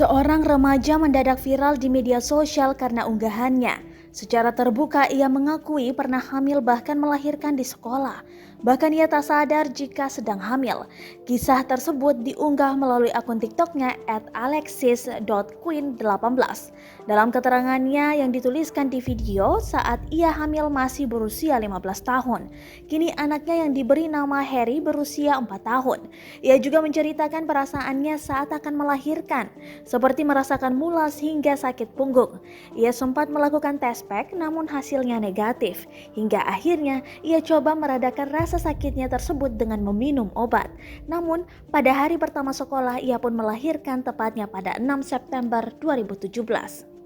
Seorang remaja mendadak viral di media sosial karena unggahannya. Secara terbuka ia mengakui pernah hamil bahkan melahirkan di sekolah. Bahkan ia tak sadar jika sedang hamil. Kisah tersebut diunggah melalui akun TikToknya @alexis.queen18. Dalam keterangannya yang dituliskan di video saat ia hamil masih berusia 15 tahun. Kini anaknya yang diberi nama Harry berusia 4 tahun. Ia juga menceritakan perasaannya saat akan melahirkan, seperti merasakan mulas hingga sakit punggung. Ia sempat melakukan tes pack namun hasilnya negatif. Hingga akhirnya ia coba meredakan rasa sakitnya tersebut dengan meminum obat. Namun pada hari pertama sekolah ia pun melahirkan tepatnya pada 6 September 2017.